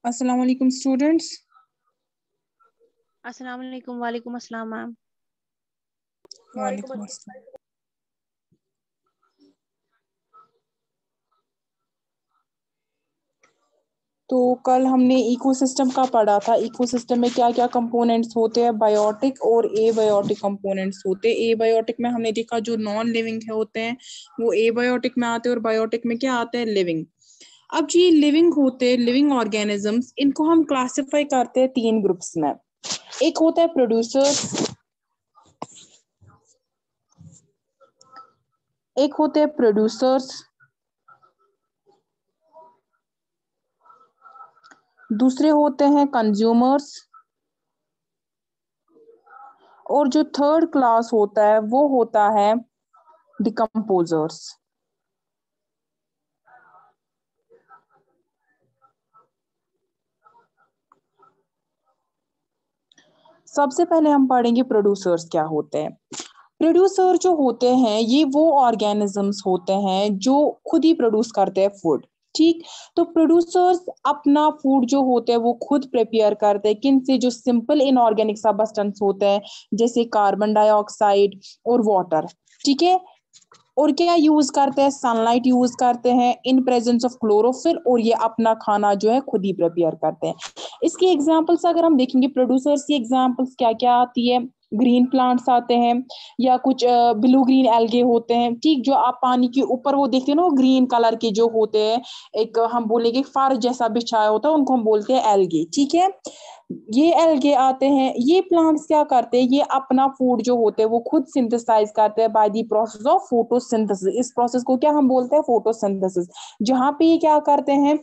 अस्सलाम वालेकुम स्टूडेंट्स। अस्सलाम वालेकुम। वालेकुम अस्सलाम मैम। वालेकुम अस्सलाम। तो कल हमने इकोसिस्टम का पढ़ा था। इकोसिस्टम में क्या क्या कंपोनेंट्स होते हैं, बायोटिक और एबायोटिक कंपोनेंट्स होते हैं। एबायोटिक में हमने देखा जो नॉन लिविंग होते हैं वो एबायोटिक में आते हैं, और बायोटिक में क्या आता है, लिविंग। अब ये लिविंग होते हैं, लिविंग ऑर्गेनिजम्स, इनको हम क्लासिफाई करते हैं 3 ग्रुप्स में। एक होता है प्रोड्यूसर्स, एक होते हैं प्रोड्यूसर्स, दूसरे होते हैं कंज्यूमर्स, और जो थर्ड क्लास होता है वो होता है डिकम्पोजर्स। सबसे पहले हम पढ़ेंगे प्रोड्यूसर्स क्या होते हैं। प्रोड्यूसर जो होते हैं ये वो ऑर्गेनिजम्स होते हैं जो खुद ही प्रोड्यूस करते हैं फूड। ठीक, तो प्रोड्यूसर्स अपना फूड जो होते हैं वो खुद प्रिपेयर करते हैं। किन से, जो सिंपल इनऑर्गेनिक सबस्टेंस होते हैं जैसे कार्बन डाइऑक्साइड और वाटर। ठीक है, और क्या यूज करते हैं, सनलाइट यूज करते हैं इन प्रेजेंस ऑफ क्लोरोफिल, और ये अपना खाना जो है खुद ही प्रिपेयर करते हैं। इसकी एग्जांपल्स अगर हम देखेंगे, प्रोड्यूसर्स की एग्जांपल्स क्या क्या आती है, ग्रीन प्लांट्स आते हैं, या कुछ ब्लू ग्रीन एल्गे होते हैं। ठीक, जो आप पानी के ऊपर वो देखते हैं ना, ग्रीन कलर के जो होते हैं, एक हम बोलेंगे फर जैसा बिछाया होता है, उनको हम बोलते हैं एल्गे। ठीक है, ये एल्गे आते हैं। ये प्लांट्स क्या करते हैं, ये अपना फूड जो होते हैं वो खुद सिंथेसाइज करते हैं by the process of photosynthesis. इस प्रोसेस को क्या हम बोलते हैं, फोटोसिंथेसिस। जहां पे ये क्या करते हैं,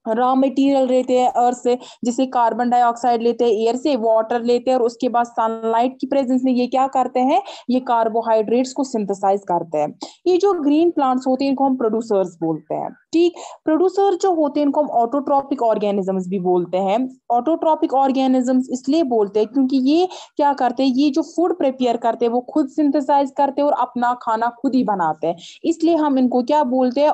रॉ मटेरियल लेते हैं अर्थ से, जैसे कार्बन डाइऑक्साइड लेते हैं एयर से, वाटर लेते हैं, और उसके बाद सनलाइट की प्रेजेंस में ये क्या करते हैं, ये कार्बोहाइड्रेट्स को सिंथेसाइज करते हैं। ये जो ग्रीन प्लांट्स होते हैं इनको हम प्रोड्यूसर्स बोलते हैं। ठीक, प्रोड्यूसर जो होते हैं इनको हम ऑटोट्रॉपिक ऑर्गेनिजम्स भी बोलते हैं। ऑटोट्रॉपिक ऑर्गेनिजम्स इसलिए बोलते हैं क्योंकि ये क्या करते हैं, ये जो फूड प्रिपेयर करते हैं वो खुद सिंथेसाइज करते हैं और अपना खाना खुद ही बनाते हैं, इसलिए हम इनको क्या बोलते हैं,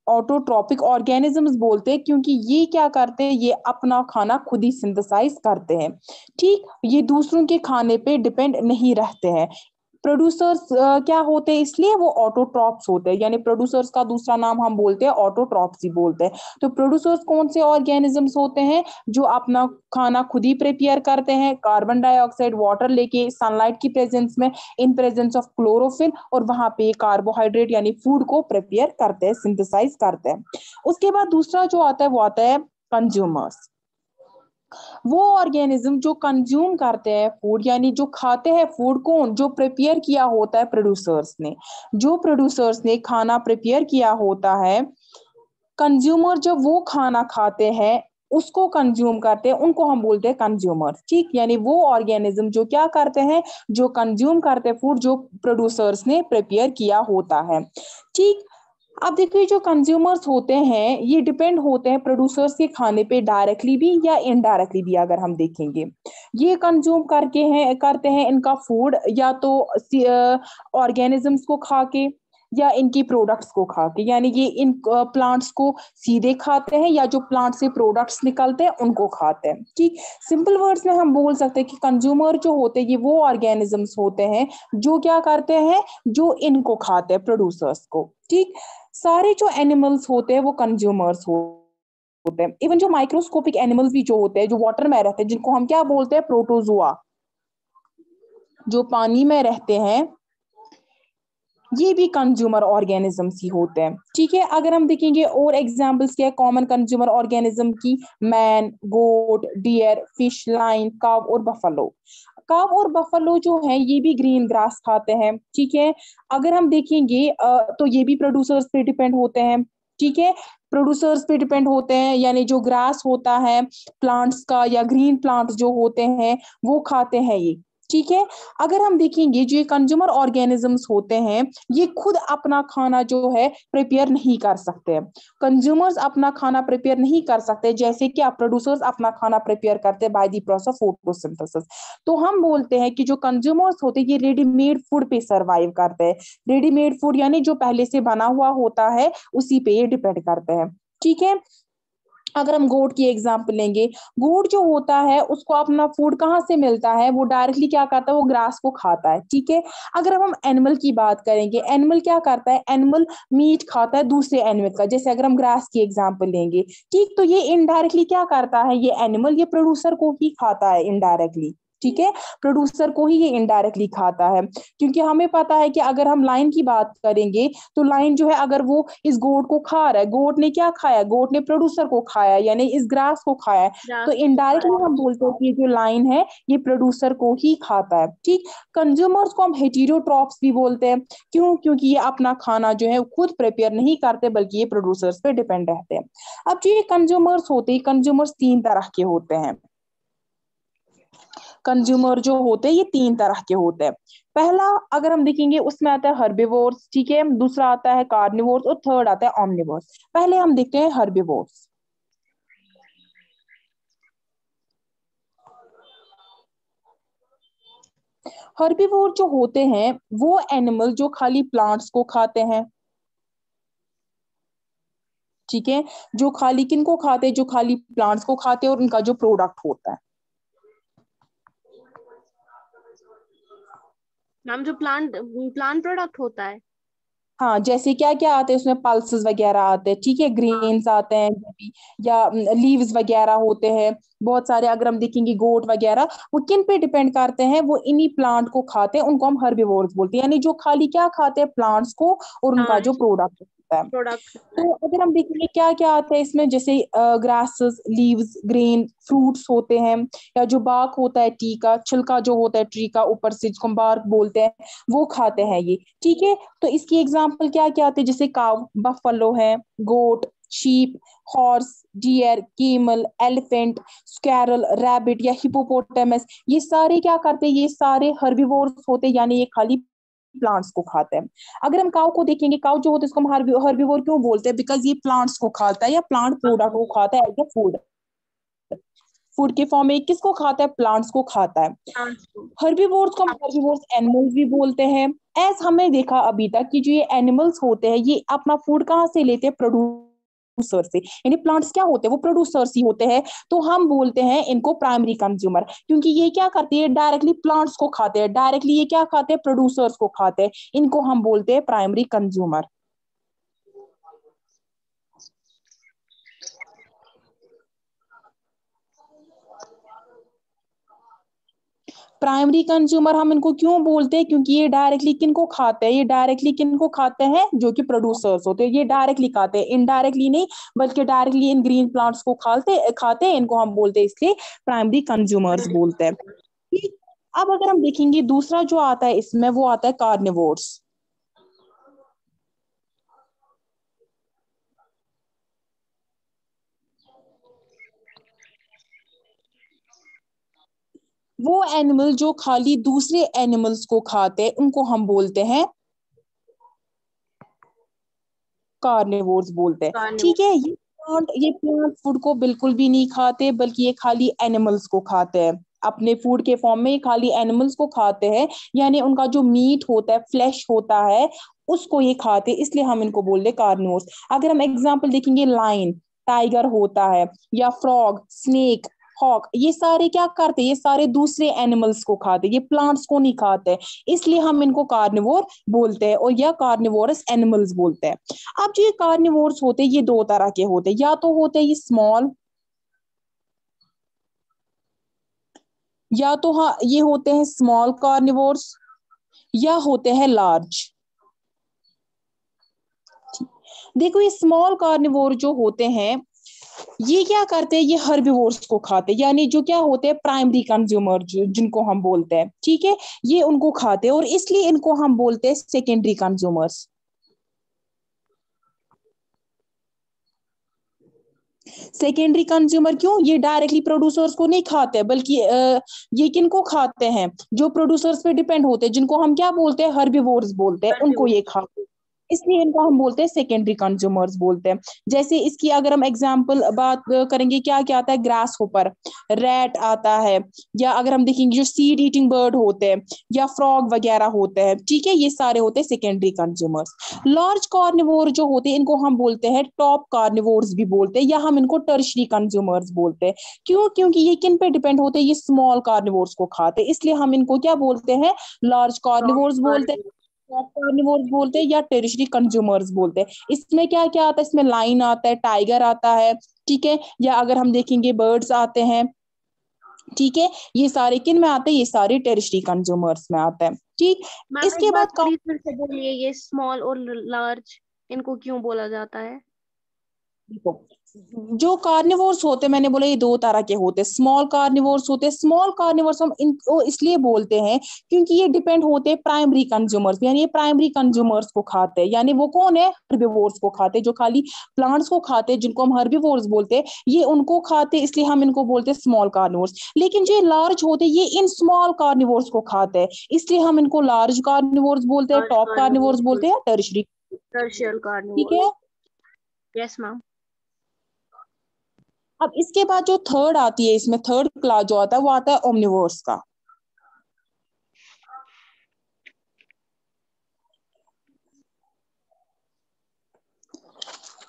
ऑटोट्रॉपिक ऑर्गेनिजम्स बोलते हैं क्योंकि ये क्या करते हैं, ये अपना खाना खुद ही सिंथेसाइज करते हैं। ठीक, ये दूसरों के खाने पे डिपेंड नहीं रहते हैं। प्रोड्यूसर्स क्या होते हैं, इसलिए वो ऑटोट्रॉप्स होते हैं, यानी प्रोड्यूसर्स का दूसरा नाम हम बोलते हैं ऑटोट्रॉप्स ही बोलते हैं। तो प्रोड्यूसर्स कौन से ऑर्गेनिजम्स होते हैं, जो अपना खाना खुद ही प्रिपेयर करते हैं, कार्बन डाइऑक्साइड वाटर लेके सनलाइट की प्रेजेंस में, इन प्रेजेंस ऑफ क्लोरोफिल, और वहां पे कार्बोहाइड्रेट यानी फूड को प्रिपेयर करते हैं, सिंथेसाइज करते हैं। उसके बाद दूसरा जो आता है वो आता है कंज्यूमर्स। वो ऑर्गेनिज्म जो कंज्यूम करते हैं फूड, यानी जो खाते हैं फूड, कौन, जो प्रिपेयर किया होता है प्रोड्यूसर्स ने, जो प्रोड्यूसर्स ने खाना प्रिपेयर किया होता है। कंज्यूमर जब वो खाना खाते हैं, उसको कंज्यूम करते हैं, उनको हम बोलते हैं कंज्यूमर। ठीक, यानी वो ऑर्गेनिज्म जो क्या करते हैं, जो कंज्यूम करते हैं फूड जो प्रोड्यूसर्स ने प्रिपेयर किया होता है। ठीक, अब देखिए जो कंज्यूमर्स होते हैं ये डिपेंड होते हैं प्रोड्यूसर्स के खाने पे डायरेक्टली भी या इनडायरेक्टली भी। अगर हम देखेंगे, ये कंज्यूम करते हैं इनका फूड या तो ऑर्गेनिजम्स को खा के या इनकी प्रोडक्ट्स को खा के, यानी ये इन प्लांट्स को सीधे खाते हैं या जो प्लांट से प्रोडक्ट्स निकलते हैं उनको खाते हैं। ठीक, सिंपल वर्ड्स में हम बोल सकते हैं कि कंज्यूमर जो होते हैं ये वो ऑर्गेनिजम्स होते हैं जो क्या करते हैं, जो इनको खाते हैं प्रोड्यूसर्स को। ठीक, सारे जो एनिमल्स होते हैं वो कंज्यूमर्स होते हैं। इवन जो माइक्रोस्कोपिक एनिमल्स भी जो होते हैं, जो वाटर में रहते हैं, जिनको हम क्या बोलते हैं, प्रोटोजुआ, जो पानी में रहते हैं, ये भी कंज्यूमर ऑर्गेनिजम्स ही होते हैं। ठीक है, अगर हम देखेंगे और एग्जांपल्स क्या है कॉमन कंज्यूमर ऑर्गेनिज्म की, मैन, गोट, डियर, फिश, लाइन, काव और बफलो। काव और बफलो जो है ये भी ग्रीन ग्रास खाते हैं। ठीक है, अगर हम देखेंगे तो ये भी प्रोड्यूसर्स पे डिपेंड होते हैं। ठीक है, प्रोड्यूसर्स पे डिपेंड होते हैं, यानी जो ग्रास होता है प्लांट्स का या ग्रीन प्लांट्स जो होते हैं वो खाते हैं ये। ठीक है, अगर हम देखेंगे जो ये कंज्यूमर ऑर्गेनिजम्स होते हैं ये खुद अपना खाना जो है प्रिपेयर नहीं कर सकते। कंज्यूमर्स अपना खाना प्रिपेयर नहीं कर सकते, जैसे कि प्रोड्यूसर्स अपना खाना प्रिपेयर करते हैं by the process of photosynthesis. तो हम बोलते हैं कि जो कंज्यूमर्स होते हैं ये रेडीमेड फूड पे सरवाइव करते हैं। रेडीमेड फूड यानी जो पहले से बना हुआ होता है उसी पे ये डिपेंड करते हैं। ठीक है, अगर हम गोट की एग्जांपल लेंगे, गोट जो होता है उसको अपना फूड कहाँ से मिलता है, वो डायरेक्टली क्या करता है, वो ग्रास को खाता है। ठीक है, अगर अब हम एनिमल की बात करेंगे, एनिमल क्या करता है, एनिमल मीट खाता है दूसरे एनिमल का, जैसे अगर हम ग्रास की एग्जांपल लेंगे। ठीक, तो ये इनडायरेक्टली क्या करता है, ये एनिमल ये प्रोड्यूसर को ही खाता है इनडायरेक्टली। ठीक है, प्रोड्यूसर को ही ये इनडायरेक्टली खाता है, क्योंकि हमें पता है कि अगर हम लाइन की बात करेंगे तो लाइन जो है अगर वो इस गोट को खा रहा है, गोट ने क्या खाया, गोट ने प्रोड्यूसर को खाया यानी इस ग्रास को खाया है। तो ग्रास को इनडायरेक्टली खाया। हम बोलते हैं कि ये जो लाइन है ये प्रोड्यूसर को ही खाता है। ठीक, कंज्यूमर्स को हम हेटेरोट्रॉप्स भी बोलते हैं। क्यों, क्योंकि ये अपना खाना जो है खुद प्रिपेयर नहीं करते बल्कि ये प्रोड्यूसर्स पे डिपेंड रहते हैं। अब जो ये कंज्यूमर्स होते हैं, कंज्यूमर्स तीन तरह के होते हैं। कंज्यूमर जो होते हैं ये तीन तरह के होते हैं। पहला अगर हम देखेंगे उसमें आता है हर्बिवोर्स। ठीक है, दूसरा आता है कार्निवोर्स और थर्ड आता है ऑमनिवोर्स। पहले हम देखते हैं हर्बिवोर्स। हर्बिवोर जो होते हैं वो एनिमल जो खाली प्लांट्स को खाते हैं। ठीक है, जो खाली किन को खाते हैं, जो खाली प्लांट्स को खाते हैं और उनका जो प्रोडक्ट होता है। मैम जो प्लांट प्लांट प्रोडक्ट होता है। हाँ, जैसे क्या क्या आते हैं उसमें, पल्सेस वगैरह आते हैं। ठीक है, हाँ। ग्रेन्स आते हैं जो भी, या लीव्स वगैरह होते हैं बहुत सारे। अगर हम देखेंगे गोट वगैरह वो किन पे डिपेंड करते हैं, वो इन्हीं प्लांट को खाते हैं, उनको हम हर्बिवोर्स बोलते हैं, यानी जो खाली क्या खाते हैं, प्लांट्स को और उनका हाँ, जो प्रोडक्ट होता है। प्रोडक्ट होता है। तो अगर हम देखेंगे क्या क्या आता है इसमें, जैसे ग्रासेस, लीव्स, ग्रेन, फ्रूट्स होते हैं, या जो बाक होता है टी का, छिलका जो होता है ट्री का ऊपर से जिसको हम बार्क बोलते हैं, वो खाते हैं ये। ठीक है, तो इसकी एग्जांपल क्या क्या आते हैं, जैसे काव, बफलो है, goat, sheep, horse, deer, camel, elephant, squirrel, rabbit या हिपोपोटामस, ये सारे क्या करते हैं, ये सारे हर्बिवोर्स होते हैं, यानी ये खाली प्लांट्स को खाते हैं। अगर हम काउ को देखेंगे, काउ जो होता है इसको हम हर्बिवोर क्यों बोलते हैं, बिकॉज ये प्लांट्स को खाता है या प्लांट प्रोडक्ट को खाता है एज ए फूड। फूड के फॉर्म में किसको खाता है, प्लांट्स को खाता है। हर्बीवोर्स को हम हर्बीवोर्स एनिमल्स भी बोलते हैं। एज हमने देखा अभी तक कि जो ये एनिमल्स होते हैं ये अपना फूड कहाँ से लेते हैं, प्रोड्यूसर से, यानी प्लांट्स क्या होते हैं, वो प्रोड्यूसर्स ही होते हैं। तो हम बोलते हैं इनको प्राइमरी कंज्यूमर, क्योंकि ये क्या करते हैं, डायरेक्टली प्लांट्स को खाते हैं, डायरेक्टली ये क्या खाते हैं, प्रोड्यूसर्स को खाते हैं। इनको हम बोलते हैं प्राइमरी कंज्यूमर। प्राइमरी कंज्यूमर हम इनको क्यों बोलते हैं, क्योंकि ये डायरेक्टली किनको खाते हैं, ये डायरेक्टली किनको खाते हैं, जो कि प्रोड्यूसर्स होते हैं, ये डायरेक्टली खाते हैं, इनडायरेक्टली नहीं, बल्कि डायरेक्टली इन ग्रीन प्लांट्स को खाते हैं, इनको हम बोलते हैं इसलिए प्राइमरी कंज्यूमर्स बोलते हैं। ठीक। अब अगर हम देखेंगे दूसरा जो आता है इसमें, वो आता है कार्निवोर्स। वो एनिमल जो खाली दूसरे एनिमल्स को खाते हैं उनको हम बोलते हैं कार्निवोर्स बोलते हैं। ठीक है, ये प्लांट फूड को बिल्कुल भी नहीं खाते, बल्कि ये खाली एनिमल्स को खाते हैं, अपने फूड के फॉर्म में खाली एनिमल्स को खाते हैं, यानी उनका जो मीट होता है, फ्लैश होता है, उसको ये खाते हैं, इसलिए हम इनको बोलते हैं कार्निवोर्स। अगर हम एग्जांपल देखेंगे, लाइन टाइगर होता है, या फ्रॉग, स्नेक, हॉक, ये सारे क्या करते हैं, ये सारे दूसरे एनिमल्स को खाते हैं, ये प्लांट्स को नहीं खाते, इसलिए हम इनको कार्निवोर बोलते हैं, और या कार्निवोरस एनिमल्स बोलते हैं। अब जो ये कार्निवोर्स होते हैं ये दो तरह के होते हैं, या तो होते हैं ये स्मॉल, या तो हाँ ये होते हैं स्मॉल कार्निवोर्स, या होते हैं लार्ज। देखो ये स्मॉल कार्निवोर जो होते हैं ये क्या करते हैं, ये हर्बिवोर्स को खाते हैं, यानी जो क्या होते हैं प्राइमरी कंज्यूमर, जिनको हम बोलते हैं। ठीक है, ये उनको खाते हैं, और इसलिए इनको हम बोलते हैं सेकेंडरी कंज्यूमर्स। सेकेंडरी कंज्यूमर क्यों, ये डायरेक्टली प्रोड्यूसर्स को नहीं खाते, बल्कि ये किनको खाते हैं, जो प्रोड्यूसर्स पे डिपेंड होते हैं, जिनको हम क्या बोलते हैं, हर्बिवोर्स बोलते हैं, उनको ये खाते हैं, इसलिए इनको हम बोलते हैं सेकेंडरी कंज्यूमर्स बोलते हैं। जैसे इसकी अगर हम एग्जांपल बात करेंगे, क्या क्या आता है, ग्रास होपर, रैट आता है, या अगर हम देखेंगे जो सीड ईटिंग बर्ड होते हैं, या फ्रॉग वगैरह होते हैं, ठीक है, ये सारे होते हैं सेकेंडरी कंज्यूमर्स। लार्ज कार्निवोर जो होते हैं इनको हम बोलते हैं टॉप कार्निवोर्स भी बोलते हैं, या हम इनको टर्शरी कंज्यूमर्स बोलते हैं। क्यों, क्योंकि ये किन पे डिपेंड होते हैं, ये स्मॉल कार्निवोर्स को खाते हैं, इसलिए हम इनको क्या बोलते हैं, लार्ज कार्निवोर्स बोलते हैं, कार्निवोर्स बोलते हैं, या टेरिशरी कंज्यूमर्स बोलते हैं। इसमें क्या क्या आता है, इसमें लाइन आता है, टाइगर आता है, ठीक है, या अगर हम देखेंगे बर्ड्स आते हैं, ठीक है, ये सारे किन में आते हैं, ये सारे टेरिशरी कंज्यूमर्स में आते हैं। ठीक, इसके बाद प्लीज फिर से बोलिए, ये स्मॉल और लार्ज इनको क्यों बोला जाता है? जो कार्निवोर्स होते हैं, मैंने बोला ये दो तरह के होते हैं, स्मॉल कार्निवोर्स होते हैं, स्मॉल कार्निवोर्स हम इनको इसलिए बोलते हैं क्योंकि ये डिपेंड होते हैं प्राइमरी कंज्यूमर्स, यानी ये प्राइमरी कंज्यूमर्स को खाते हैं, यानी वो कौन है, हर्बिवोर्स को खाते हैं, जो खाली प्लांट्स को खाते हैं, जिनको हम हर्बिवोर्स बोलते हैं, ये उनको खाते हैं, इसलिए हम इनको बोलते हैं स्मॉल कार्निवोर्स। लेकिन जो लार्ज होते हैं ये इन स्मॉल कार्निवोर्स को खाते हैं, इसलिए हम इनको लार्ज कार्निवोर्स बोलते हैं, टॉप कार्निवोर्स बोलते हैं, टर्शियरी कार्निवोर्स। ठीक है, यस मैम। अब इसके बाद जो थर्ड आती है, इसमें थर्ड क्लास जो आता है वो आता है ओमनिवोर्स का।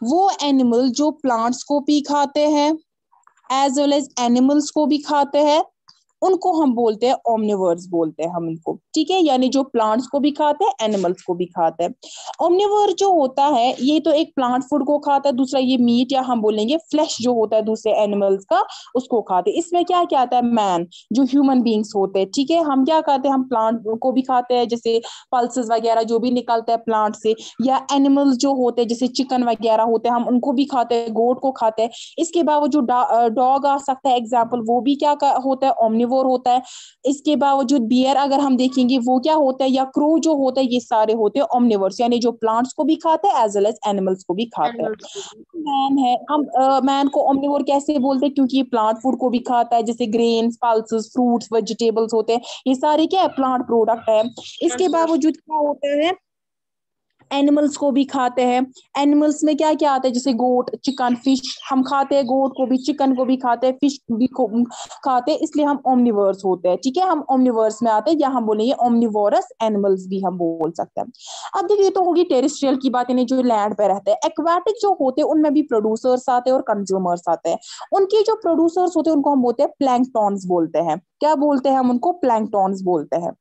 वो एनिमल जो प्लांट्स को भी खाते हैं, एज वेल एज एनिमल्स को भी खाते हैं, उनको हम बोलते हैं ओमनिवर्स बोलते हैं हम इनको। ठीक है, यानी जो प्लांट्स को भी खाते हैं, एनिमल्स को भी खाते हैं। ओमनिवर जो होता है ये तो एक प्लांट फूड को खाता है, दूसरा ये मीट या हम बोलेंगे फ्लैश जो होता है दूसरे एनिमल्स का, उसको खाते हैं। इसमें क्या क्या आता है, मैन जो ह्यूमन बींग्स होते हैं, ठीक है, हम क्या खाते हैं, हम प्लांट को भी खाते हैं, जैसे पल्सेस वगैरह जो भी निकलता है प्लांट से, या एनिमल्स जो होते हैं जैसे चिकन वगैरह होते हैं हम उनको भी खाते हैं, गोट को खाते हैं। इसके बावजूद डॉग आ सकता है एग्जाम्पल, वो भी क्या होता है, ओमनिवोर होता है। इसके बावजूद बियर अगर हम देखेंगे वो क्या होता है, या क्रो जो होता है, ये सारे होते हैं ओमनिवर्स, यानी जो प्लांट्स को भी खाते हैं एज वेल एज एनिमल्स को भी खाते हैं। मैन है, हम मैन को ओमनिवोर कैसे बोलते हैं, क्योंकि ये प्लांट फूड को भी खाता है, जैसे ग्रेन्स, पल्सेस, फ्रूट्स, वेजिटेबल्स होते हैं, ये सारे क्या है, प्लांट प्रोडक्ट है। इसके बावजूद क्या होता है, एनिमल्स को भी खाते हैं। एनिमल्स में क्या क्या आता है, जैसे गोट, चिकन, फिश, हम खाते हैं गोट को भी, चिकन को भी खाते हैं, फिश भी खाते हैं, इसलिए हम ओमनिवर्स होते हैं। ठीक है, हम ओमनिवर्स में आते हैं, या हम बोलेंगे ओमनिवोरस एनिमल्स भी हम बोल सकते हैं। अब देखिए, तो होगी टेरेस्ट्रियल की बात, यानी जो लैंड पे रहते हैं। एक्वाटिक जो होते हैं उनमें भी प्रोड्यूसर्स आते हैं और कंज्यूमर्स आते हैं। उनके जो प्रोड्यूसर्स होते हैं उनको हम बोलते हैं प्लैंकटॉन्स बोलते हैं। क्या बोलते हैं हम उनको? प्लैंकटॉन्स बोलते हैं।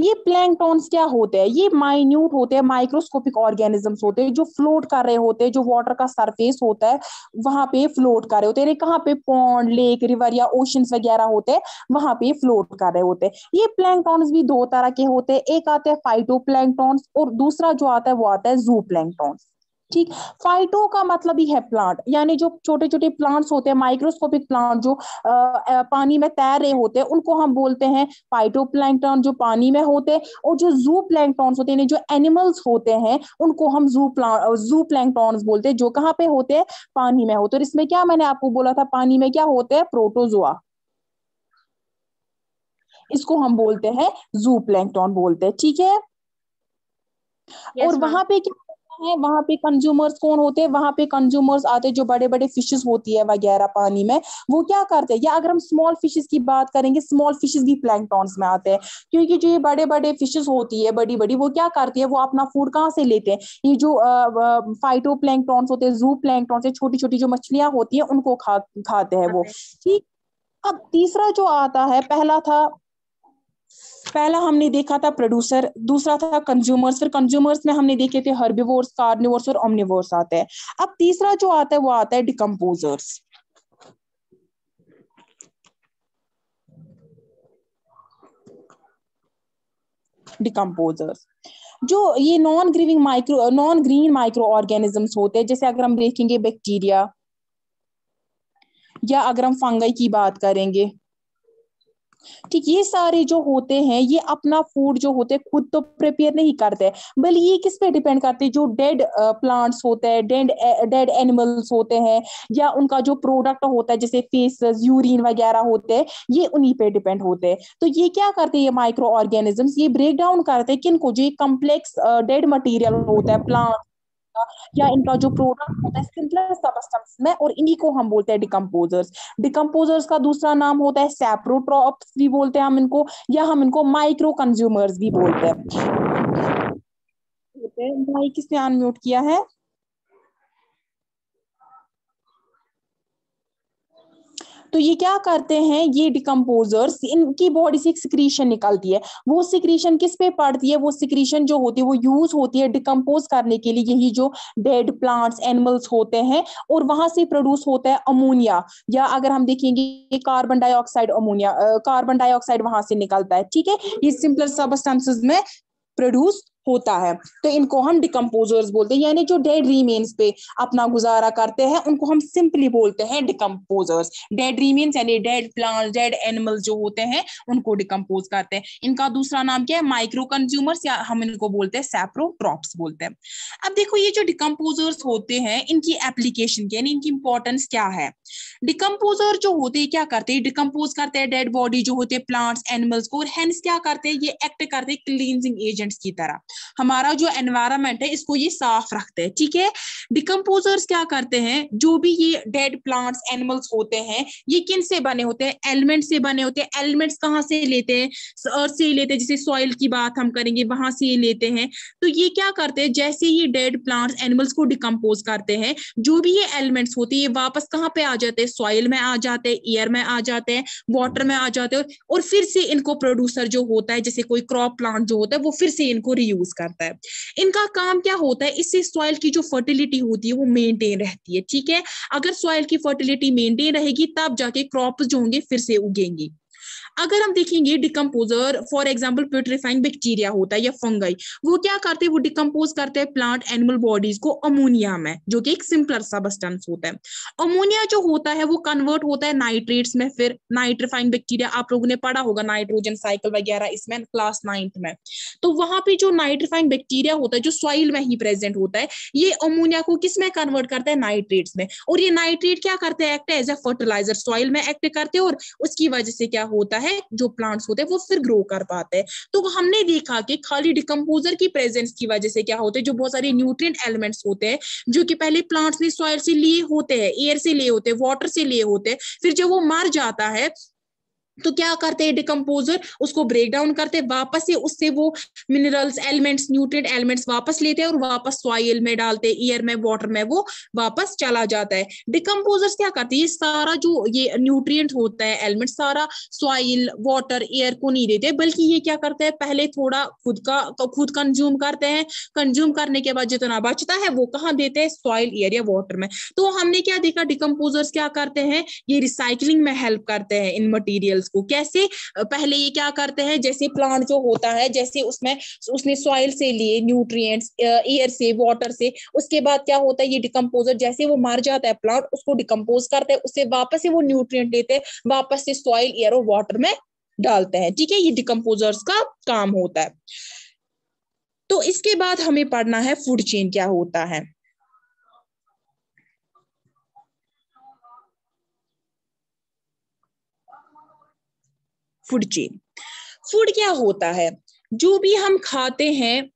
ये प्लैंकटॉन्स क्या होते हैं? ये माइन्यूट होते हैं, माइक्रोस्कोपिक ऑर्गेनिजम्स होते हैं जो फ्लोट कर रहे होते हैं, जो वाटर का सरफेस होता है वहां पे फ्लोट कर रहे होते हैं। कहाँ पे? पॉन्ड, लेक, रिवर या ओशंस वगैरह होते हैं, वहां पे फ्लोट कर रहे होते हैं। ये प्लैंकटॉन्स भी दो तरह के होते हैं, एक आते हैं फाइटोप्लैंक्टॉन्स और दूसरा जो आता है वो आता है जूप्लैंक्टॉन्स। ठीक। फाइटो का मतलब ही है प्लांट, यानी जो छोटे छोटे प्लांट्स होते हैं, माइक्रोस्कोपिक प्लांट जो पानी में तैर रहे होते हैं, उनको हम बोलते हैं फाइटोप्लैंक्टन, जो पानी में होते हैं। और जो जू प्लैंक्टॉन्स होते हैं, जो एनिमल्स होते हैं, उनको हम जू प्लैंक्टॉन्स बोलते हैं, जो कहाँ पे होते हैं? पानी में होते हैं। और इसमें क्या मैंने आपको बोला था, पानी में क्या होते हैं? प्रोटोजोआ। इसको हम बोलते हैं जू प्लैंक्टन बोलते हैं। ठीक है। और यस मैम। वहां पे क्या होता है? वहां पे कंज्यूमर्स कौन होते हैं? वहां पे कंज्यूमर्स आते हैं, जो बड़े बड़े फिशेस होती है वगैरह पानी में, वो क्या करते हैं? या अगर हम स्मॉल फिशेस की बात करेंगे, स्मॉल फिशेस भी प्लैंक्टॉन्स में आते हैं। क्योंकि जो ये बड़े बड़े फिशेस होती है, बड़ी बड़ी, वो क्या करती है? वो अपना फूड कहाँ से लेते हैं? ये जो फाइटो प्लैंक्टॉन्स होते हैं, जू प्लैंक्टॉन्स, छोटी छोटी जो मछलियां होती है, उनको खाते हैं वो। आते हैं। ठीक। अब तीसरा जो आता है, पहला हमने देखा था प्रोड्यूसर, दूसरा था कंज्यूमर्स, फिर कंज्यूमर्स में हमने देखे थे हर्बिवोर्स, कार्निवोर्स और ओमनिवोर्स आते हैं। अब तीसरा जो आता है वो आता है डिकम्पोजर्स। डिकम्पोजर्स जो ये नॉन ग्रीन माइक्रो ऑर्गेनिजम्स होते हैं, जैसे अगर हम देखेंगे बैक्टीरिया, या अगर हम फंगाई की बात करेंगे। ठीक। ये सारे जो होते हैं, ये अपना फूड जो होते हैं खुद तो प्रिपेयर नहीं करते, बल्कि ये किस पे डिपेंड करते हैं? जो डेड प्लांट्स होते हैं, डेड एनिमल्स होते हैं, या उनका जो प्रोडक्ट होता है, जैसे फेसेस, यूरिन वगैरह होते हैं, ये उन्हीं पे डिपेंड होते हैं। तो ये क्या करते हैं? ये माइक्रो ऑर्गेनिजम्स ये ब्रेक डाउन करते हैं किनको? जो कम्प्लेक्स डेड मटेरियल होता है प्लांट या इनका जो प्रोडक्ट होता है सिंपलेस्ट सबस्टेंस में, और इन्हीं को हम बोलते हैं डिकम्पोजर्स। डिकम्पोजर्स का दूसरा नाम होता है सैप्रोट्रॉप्स भी बोलते हैं हम इनको, या हम इनको माइक्रो कंज्यूमर्स भी बोलते हैं। माइक किसने अनम्यूट किया है? तो ये क्या करते हैं? ये डिकम्पोजर्स, इनकी बॉडी से एक सिक्रीशन निकलती है। वो सिक्रीशन किस पे पड़ती है? वो सिक्रीशन जो होती है वो यूज होती है डिकम्पोज करने के लिए, यही जो डेड प्लांट्स, एनिमल्स होते हैं, और वहां से प्रोड्यूस होता है अमोनिया, या अगर हम देखेंगे carbon dioxide, ammonia, carbon dioxide वहां से निकलता है। ठीक है, ये सिंपल सबस्टेंसेस में प्रोड्यूस होता है। तो इनको हम डिकम्पोजर्स बोलते हैं, यानी जो डेड रीमेन्स पे अपना गुजारा करते हैं, उनको हम सिंपली बोलते हैं डिकम्पोजर्स। डेड रीमेन्स यानी डेड प्लांट, डेड एनिमल्स जो होते हैं, उनको डिकम्पोज करते हैं। इनका दूसरा नाम क्या है? माइक्रो कंज्यूमर्स, या हम इनको बोलते हैं सैप्रोट्रॉप्स बोलते हैं। अब देखो, ये जो डिकम्पोजर्स होते हैं, इनकी एप्लीकेशन क्या है, इनकी इंपॉर्टेंस क्या है? डिकम्पोजर जो होते हैं क्या करते हैं? डिकम्पोज करते हैं डेड बॉडी जो होते हैं प्लांट्स, एनिमल्स को, और हेंस क्या करते हैं? ये एक्ट करते हैं क्लींजिंग एजेंट्स की तरह। हमारा जो एनवायरमेंट है इसको ये साफ रखते हैं। ठीक है। डिकम्पोजर्स क्या करते हैं? जो भी ये डेड प्लांट्स, एनिमल्स होते हैं, ये किन से बने होते हैं? एलिमेंट से बने होते हैं। एलिमेंट्स कहाँ से लेते हैं? अर्थ से लेते हैं, जैसे सॉइल की बात हम करेंगे, वहां से ये लेते हैं। तो ये क्या करते हैं? जैसे ये डेड प्लांट्स, एनिमल्स को डिकम्पोज करते हैं, जो भी ये एलिमेंट्स होते हैं, ये वापस कहाँ पे आ जाते हैं? सॉइल में आ जाते हैं, एयर में आ जाते हैं, वाटर में आ जाते हैं, और फिर से इनको प्रोड्यूसर जो होता है, जैसे कोई क्रॉप प्लांट जो होता है, वो फिर से इनको रीयूज करता है। इनका काम क्या होता है? इससे सॉइल की जो फर्टिलिटी होती है वो मेंटेन रहती है। ठीक है। अगर सॉइल की फर्टिलिटी मेंटेन रहेगी, तब जाके क्रॉप जो होंगे फिर से उगेंगी। अगर हम देखेंगे डिकम्पोजर, फॉर एग्जाम्पल प्यूट्रीफाइंग बैक्टीरिया होता है या फंगाई, वो क्या करते हैं, वो डिकम्पोज करते हैं प्लांट एनिमल बॉडीज को अमोनिया में, जो कि एक सिंपलर सबस्टेंस होता है। अमोनिया जो होता है वो कन्वर्ट होता है नाइट्रेट्स में, फिर नाइट्रीफाइंग बैक्टीरिया, आप लोगों ने पढ़ा होगा नाइट्रोजन साइकिल वगैरह इसमें क्लास 9th में। तो वहां पे जो नाइट्रीफाइंग बैक्टीरिया होता है जो सॉइल में ही प्रेजेंट होता है, ये अमोनिया को किस में कन्वर्ट करता है, नाइट्रेट्स में। और ये नाइट्रेट क्या करते हैं, act as a fertiliser, soil में एक्ट करते हैं, और उसकी वजह से क्या होता है, जो प्लांट्स होते हैं वो फिर ग्रो कर पाते हैं। तो हमने देखा कि खाली डिकम्पोजर की प्रेजेंस की वजह से क्या होते हैं, जो बहुत सारे न्यूट्रिएंट एलिमेंट्स होते हैं जो कि पहले प्लांट्स ने सॉइल से लिए होते हैं, एयर से लिए होते हैं, वाटर से लिए होते हैं, फिर जब वो मर जाता है तो क्या करते हैं डिकम्पोजर, उसको ब्रेक डाउन करते हैं, वापस से उससे वो मिनरल्स एलिमेंट्स, न्यूट्रिएंट एलिमेंट्स वापस लेते हैं और वापस सॉइल में डालते हैं, एयर में, वाटर में वो वापस चला जाता है। डिकम्पोजर्स क्या करते हैं, ये सारा जो ये न्यूट्रिएंट होता है एलिमेंट सारा सॉइल, वाटर, एयर को नहीं देते, बल्कि ये क्या करते हैं, पहले थोड़ा खुद कंज्यूम करते हैं, कंज्यूम करने के बाद जितना बचता है वो कहाँ देते हैं, सॉइल, एयर या वाटर में। तो हमने क्या देखा, डिकम्पोजर्स क्या करते हैं, ये रिसाइकलिंग में हेल्प करते हैं इन मटीरियल्स को। कैसे, पहले ये क्या करते हैं, जैसे प्लांट जो होता है, जैसे उसने सॉइल से लिए न्यूट्रिएंट्स, एयर से, वाटर से, उसके बाद क्या होता है, ये डिकम्पोजर जैसे वो मर जाता है प्लांट, उसको डिकम्पोज करते हैं, उससे वापस से वो न्यूट्रिएंट लेते हैं, वापस से सॉइल, एयर और वाटर में डालते हैं। ठीक है, ये डिकम्पोजर्स का काम होता है। तो इसके बाद हमें पढ़ना है फूड चेन क्या होता है। फूड चेन, फूड क्या होता है, जो भी हम खाते हैं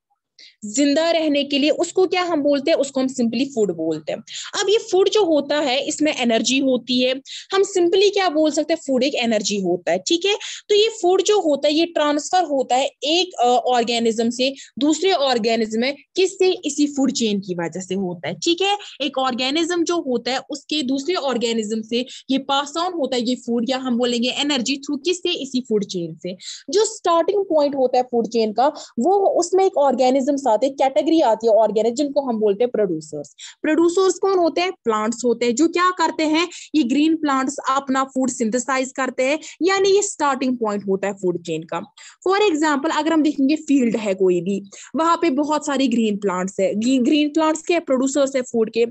जिंदा रहने के लिए, उसको क्या हम बोलते हैं, उसको हम सिंपली फूड बोलते हैं। अब ये फूड जो होता है इसमें एनर्जी होती है, हम सिंपली क्या बोल सकते हैं, फूड एक एनर्जी होता है। ठीक है, तो ये फूड जो होता है ये ट्रांसफर होता है एक ऑर्गेनिज्म से दूसरे ऑर्गेनिज्म में, किससे, इसी फूड चेन की वजह से होता है। ठीक है, एक ऑर्गेनिज्म जो होता है उसके दूसरे ऑर्गेनिज्म से ये पास ऑन होता है ये फूड, या हम बोलेंगे एनर्जी, थ्रू किससे, इसी फूड चेन से। जो स्टार्टिंग पॉइंट होता है फूड चेन का, वो उसमें एक ऑर्गेनिज्म आते हैं, कैटेगरी आती है ऑर्गेनिज्म, जिनको हम बोलते हैं प्रोड्यूसर्स। प्रोड्यूसर्स कौन होते हैं, प्लांट्स होते हैं, जो क्या करते हैं, ये ग्रीन प्लांट्स अपना फूड सिंथेसाइज करते हैं, यानी ये स्टार्टिंग पॉइंट होता है फूड चेन का। फॉर एग्जांपल अगर हम देखेंगे फील्ड है कोई भी, वहां पे बहुत सारी ग्रीन प्लांट्स है, ग्रीन प्लांट्स के प्रोड्यूसर्स है फूड के।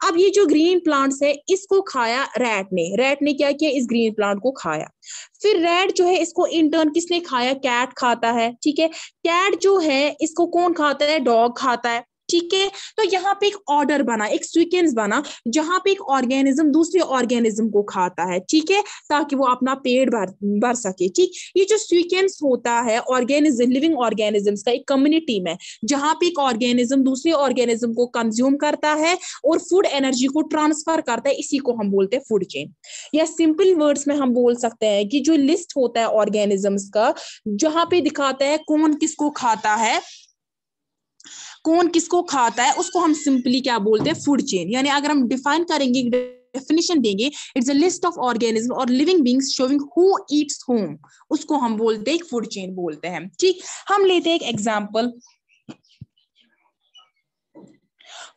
अब ये जो ग्रीन प्लांट्स है इसको खाया रैट ने क्या किया, इस ग्रीन प्लांट को खाया, फिर रैट जो है इसको इंटर्न किसने खाया, कैट खाता है। ठीक है, कैट जो है इसको कौन खाता है, डॉग खाता है। ठीक है, तो यहाँ पे एक ऑर्डर बना, एक सीक्वेंस बना, जहां पे एक ऑर्गेनिज्म दूसरे ऑर्गेनिज्म को खाता है। ठीक है, ताकि वो अपना पेट भर सके। ठीक, ये जो सीक्वेंस होता है ऑर्गेनिज्म, लिविंग ऑर्गेनिजम्स का एक कम्युनिटी में, जहां पे एक ऑर्गेनिज्म दूसरे ऑर्गेनिज्म को कंज्यूम करता है और फूड एनर्जी को ट्रांसफर करता है, इसी को हम बोलते हैं फूड चेन। या सिंपल वर्ड्स में हम बोल सकते हैं कि जो लिस्ट होता है ऑर्गेनिजम्स का, जहां पे दिखाता है कौन किसको खाता है, कौन किसको खाता है, उसको हम सिंपली क्या बोलते हैं, फूड चेन। यानी अगर हम डिफाइन करेंगे, डेफिनेशन देंगे, it's a list of organism और living beings showing who eats whom, उसको हम बोलते हैं फूड चेन बोलते हैं। ठीक, हम लेते हैं एक एग्जांपल।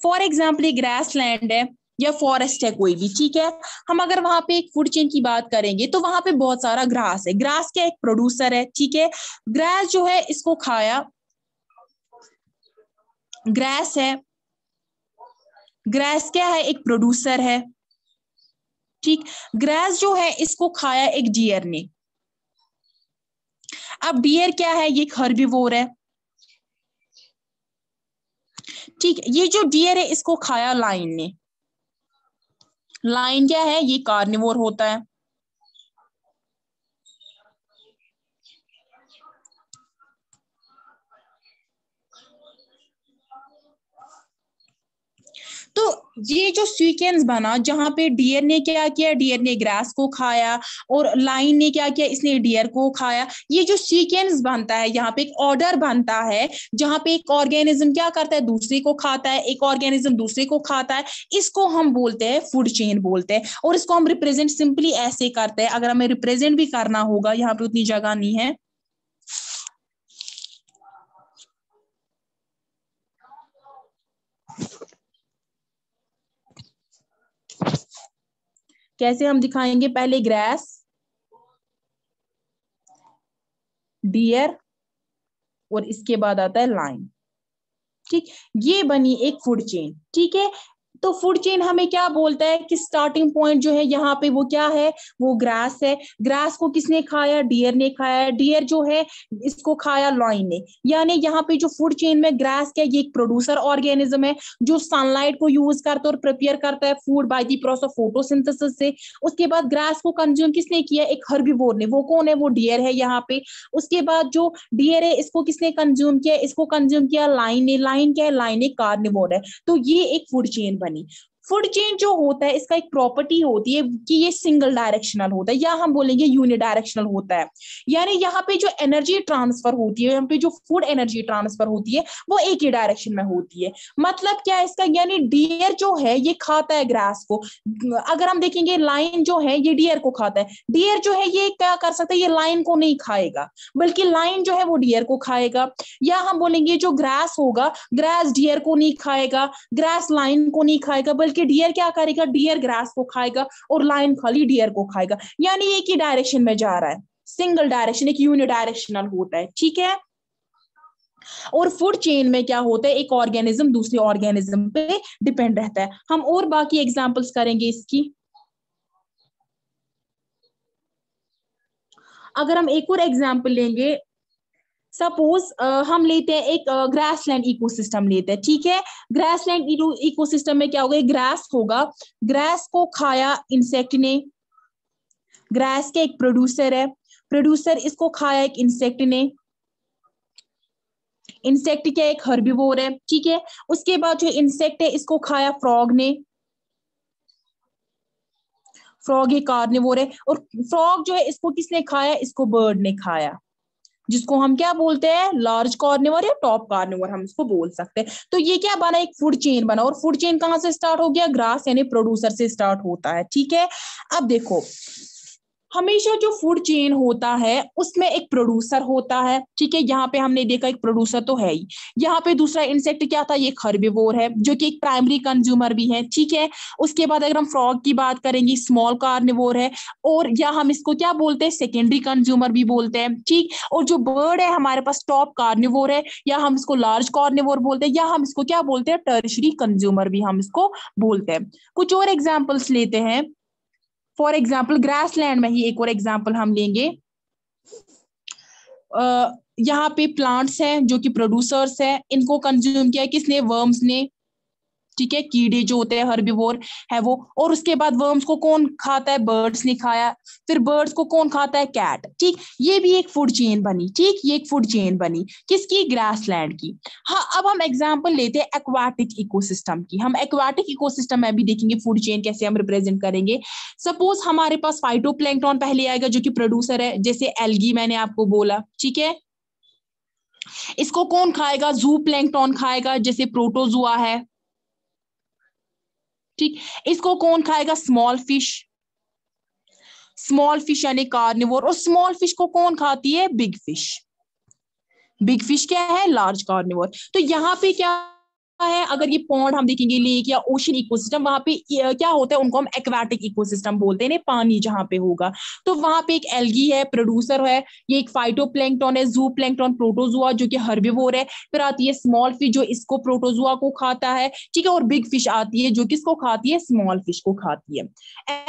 फॉर एग्जांपल ये ग्रास लैंड है या फॉरेस्ट है कोई भी। ठीक है, हम अगर वहां पे एक फूड चेन की बात करेंगे तो वहां पे बहुत सारा ग्रास है, ग्रास क्या एक प्रोड्यूसर है। ठीक है, ग्रास जो है इसको खाया, ग्रास है, ग्रास क्या है, एक प्रोड्यूसर है। ठीक, ग्रास जो है इसको खाया एक डियर ने। अब डियर क्या है, ये हर्बीवोर है। ठीक, ये जो डियर है इसको खाया लायन ने। लायन क्या है, ये कार्निवोर होता है। तो ये जो सीक्वेंस बना, जहां पे डियर ने क्या किया, डियर ने ग्रास को खाया, और लाइन ने क्या किया, इसने डियर को खाया। ये जो सीक्वेंस बनता है, यहाँ पे एक ऑर्डर बनता है, जहां पे एक ऑर्गेनिज्म क्या करता है, दूसरे को खाता है, एक ऑर्गेनिज्म दूसरे को खाता है, इसको हम बोलते हैं फूड चेन बोलते हैं। और इसको हम रिप्रेजेंट सिंपली ऐसे करते हैं, अगर हमें रिप्रेजेंट भी करना होगा, यहाँ पे उतनी जगह नहीं है, कैसे हम दिखाएंगे, पहले ग्रास, डियर और इसके बाद आता है लाइन। ठीक, ये बनी एक फूड चेन। ठीक है, तो फूड चेन हमें क्या बोलता है कि स्टार्टिंग पॉइंट जो है यहाँ पे वो क्या है, वो ग्रास है। ग्रास को किसने खाया, डियर ने खाया। डियर जो है इसको खाया लाइन ने। यानी यहाँ पे जो फूड चेन में ग्रास क्या, ये एक प्रोड्यूसर ऑर्गेनिज्म है जो सनलाइट को यूज करता है और प्रिपेयर करता है food by the process of photosynthesis से। उसके बाद ग्रास को कंज्यूम किसने किया, एक हर्बीवोर ने। वो कौन है, वो डियर है यहाँ पे। उसके बाद जो डियर है इसको किसने कंज्यूम किया, इसको कंज्यूम किया लाइन ने। लाइन क्या है, लाइन एक कार्निवोर है। तो ये एक फूड चेन बनी। फूड चेन जो होता है इसका एक प्रॉपर्टी होती है कि ये सिंगल डायरेक्शनल होता है, या हम बोलेंगे यूनिडायरेक्शनल होता है। यानी यहाँ पे जो एनर्जी ट्रांसफर होती है, यहाँ पे जो फूड एनर्जी ट्रांसफर होती है वो एक ही डायरेक्शन में होती है। मतलब क्या है इसका, यानी डियर जो है ये खाता है ग्रास को। अगर हम देखेंगे लाइन जो है ये डियर को खाता है। डियर जो है ये क्या कर सकता है, ये लाइन को नहीं खाएगा, बल्कि लाइन जो है वो डियर को खाएगा। या हम बोलेंगे जो ग्रास होगा, ग्रास डियर को नहीं खाएगा, ग्रास लाइन को नहीं खाएगा, बल्कि डियर क्या करेगा, डियर ग्रास को खाएगा और लाइन खाली डियर को खाएगा। यानी एक ही डायरेक्शन में जा रहा है, सिंगल डायरेक्शन, एक यूनिडायरेक्शनल होता है। ठीक है, और फूड चेन में क्या होता है, एक ऑर्गेनिज्म दूसरे ऑर्गेनिज्म पे डिपेंड रहता है। हम और बाकी एग्जांपल्स करेंगे इसकी। अगर हम एक और एग्जांपल लेंगे, सपोज हम लेते हैं एक ग्रासलैंड इकोसिस्टम लेते हैं। ठीक है, ग्रासलैंड इकोसिस्टम में क्या होगा, ग्रास होगा, ग्रास को खाया इंसेक्ट ने। ग्रास के एक प्रोड्यूसर है, प्रोड्यूसर इसको खाया एक इंसेक्ट ने। इंसेक्ट क्या एक हर्बीवोर है। ठीक है, उसके बाद जो इंसेक्ट है इसको खाया फ्रॉग ने। फ्रॉग एक कार्निवोर है। और फ्रॉग जो है इसको किसने खाया, इसको बर्ड ने खाया, जिसको हम क्या बोलते हैं, लार्ज कार्निवोर या टॉप कार्निवोर हम इसको बोल सकते हैं। तो ये क्या बना, एक फूड चेन बना। और फूड चेन कहां से स्टार्ट हो गया, ग्रास यानी प्रोड्यूसर से स्टार्ट होता है। ठीक है, अब देखो हमेशा जो फूड चेन होता है उसमें एक प्रोड्यूसर होता है। ठीक है, यहाँ पे हमने देखा एक प्रोड्यूसर तो है ही। यहाँ पे दूसरा इंसेक्ट क्या था, ये हर्बीवोर है जो कि एक प्राइमरी कंज्यूमर भी है। ठीक है, उसके बाद अगर हम फ्रॉग की बात करेंगे, स्मॉल कार्निवोर है, और या हम इसको क्या बोलते हैं, सेकेंडरी कंज्यूमर भी बोलते हैं। ठीक, और जो बर्ड है हमारे पास टॉप कार्निवोर है, या हम इसको लार्ज कार्निवोर बोलते हैं, या हम इसको क्या बोलते हैं, टर्शरी कंज्यूमर भी हम इसको बोलते हैं। कुछ और एग्जाम्पल्स लेते हैं। फॉर एग्जाम्पल ग्रासलैंड में ही एक और एग्जाम्पल हम लेंगे। यहाँ पे प्लांट्स हैं जो कि प्रोड्यूसर्स हैं, इनको कंज्यूम किया किसने, वर्म्स ने। ठीक है, कीड़े जो होते हैं हर्बीवोर है वो। और उसके बाद वर्म्स को कौन खाता है, बर्ड्स ने खाया। फिर बर्ड्स को कौन खाता है, कैट। ठीक, ये भी एक फूड चेन बनी। ठीक, ये एक फूड चेन बनी किसकी, ग्रासलैंड की। हाँ, अब हम एग्जांपल लेते हैं एक्वाटिक इकोसिस्टम की। हम एक्वाटिक इकोसिस्टम में भी देखेंगे फूड चेन कैसे हम रिप्रेजेंट करेंगे। सपोज हमारे पास फाइटोप्लैंक्टन पहले आएगा जो कि प्रोड्यूसर है, जैसे एल्गी मैंने आपको बोला। ठीक है, इसको कौन खाएगा, जू प्लैंक्टन खाएगा, जैसे प्रोटोजुआ है। ठीक, इसको कौन खाएगा, स्मॉल फिश। स्मॉल फिश यानी कार्निवोर। और स्मॉल फिश को कौन खाती है, बिग फिश। बिग फिश क्या है, लार्ज कार्निवोर। तो यहाँ पे क्या है, अगर ये पॉन्ड हम देखेंगे, लेक या ओशन इकोसिस्टम, वहां पे क्या होता है, उनको हम एक्वाटिक इकोसिस्टम बोलते हैं, पानी जहां पे होगा। तो वहां पे एक एल्गी है, प्रोड्यूसर है, ये एक फाइटोप्लैंक्टन है, जू प्लैंक्टन, प्रोटोजुआ जो कि हर्बीवोर है। फिर आती है स्मॉल फिश जो इसको प्रोटोजुआ को खाता है। ठीक है, और बिग फिश आती है जो किसको खाती है, स्मॉल फिश को खाती है।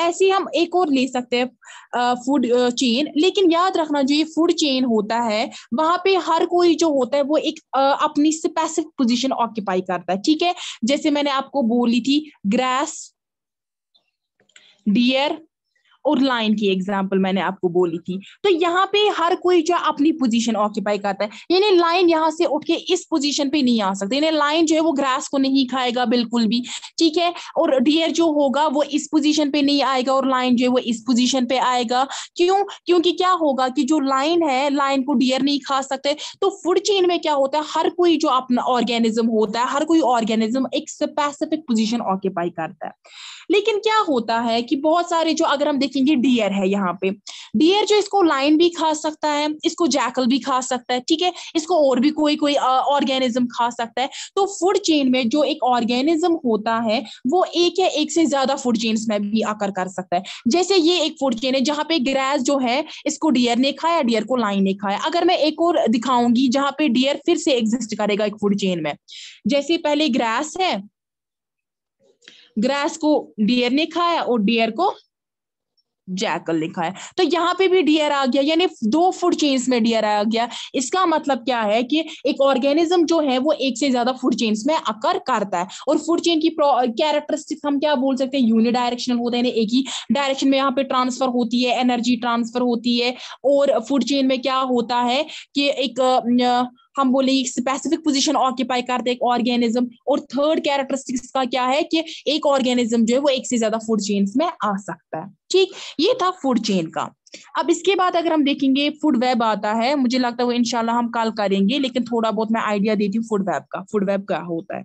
ऐसे हम एक और ले सकते हैं फूड चेन। लेकिन याद रखना जो ये फूड चेन होता है वहां पे हर कोई जो होता है वो एक अपनी स्पेसिफिक पोजीशन ऑक्यूपाई करता है। ठीक है, जैसे मैंने आपको बोली थी ग्रास, डियर और लाइन की एग्जांपल मैंने आपको बोली थी। तो यहाँ पे हर कोई जो अपनी पोजीशन ऑक्यूपाई करता है। यानी लाइन यहाँ से उठ के इस पोजीशन पे नहीं आ सकती, यानी लाइन जो है वो ग्रास को नहीं खाएगा बिल्कुल भी। ठीक है, और डियर जो होगा वो इस पोजीशन पे नहीं आएगा, और लाइन जो है वो इस पोजीशन पे आएगा। क्यों, क्योंकि क्या होगा कि जो लाइन है, लाइन को डियर नहीं खा सकते। तो फूड चेन में क्या होता है, हर कोई जो अपना ऑर्गेनिज्म होता है, हर कोई ऑर्गेनिज्म एक स्पेसिफिक पोजीशन ऑक्यूपाई करता है। लेकिन क्या होता है कि बहुत सारे जो, अगर हम देखें देखेंगे डियर है यहाँ पे। डियर जो इसको लाइन भी खा सकता है, इसको जैकल भी खा सकता है, ठीक है, इसको और भी कोई कोई ऑर्गेनिज्म खा सकता है। तो फूड चेन में जो एक ऑर्गेनिज्म होता है वो एक या एक से ज्यादा फूड चेन्स में भी आकर कर सकता है। जैसे ये एक फूड चेन है जहां पे ग्रास जो है इसको डियर ने खाया, डियर को लाइन ने खाया। अगर मैं एक और दिखाऊंगी जहां पे डियर फिर से एग्जिस्ट करेगा एक फूड चेन में, जैसे पहले ग्रास है, ग्रास को डियर ने खाया और डियर को जैकल लिखा है, तो यहाँ पे भी डियर आ गया, यानी दो फूड चेन्स में डियर आ गया। इसका मतलब क्या है कि एक ऑर्गेनिज्म जो है वो एक से ज्यादा फूड चेन्स में अकर करता है। और फूड चेन की कैरेक्टरिस्टिक्स हम क्या बोल सकते हैं, यूनिडायरेक्शनल होते हैं, एक ही डायरेक्शन में यहाँ पे ट्रांसफर होती है, एनर्जी ट्रांसफर होती है। और फूड चेन में क्या होता है कि एक हम बोले स्पेसिफिक पोजीशन ऑक्यूपाई करते एक ऑर्गेनिज्म। और थर्ड कैरेक्टरिस्टिक्स का क्या है कि एक ऑर्गेनिज्म जो है वो एक से ज्यादा फूड चेन्स में आ सकता है। ठीक, ये था फूड चेन का। अब इसके बाद अगर हम देखेंगे फूड वेब आता है, मुझे लगता है वो इंशाल्लाह हम कल करेंगे, लेकिन थोड़ा बहुत मैं आइडिया देती हूँ फूड वेब का। फूड वेब क्या होता है?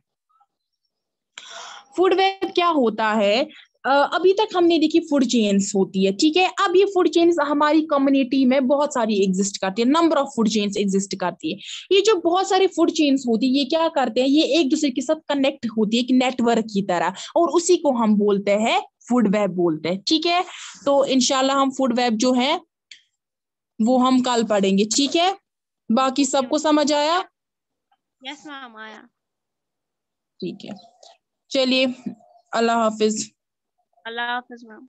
फूड वेब क्या होता है, अभी तक हमने देखी फूड चेन्स होती है, ठीक है। अब ये फूड चेन्स हमारी कम्युनिटी में बहुत सारी एग्जिस्ट करती है, number of food chains exist करती है। ये जो बहुत सारी फूड चेन्स होती है ये क्या करते हैं, ये एक दूसरे के साथ कनेक्ट होती है एक नेटवर्क की तरह, और उसी को हम बोलते हैं फूड वेब बोलते हैं, ठीक है। तो इंशाल्लाह हम फूड वेब जो है वो हम कल पढ़ेंगे, ठीक है। बाकी सबको समझ आया? यस मैम, आया। ठीक है, चलिए, अल्लाह हाफिज। अल्लाह हाफिज मैम।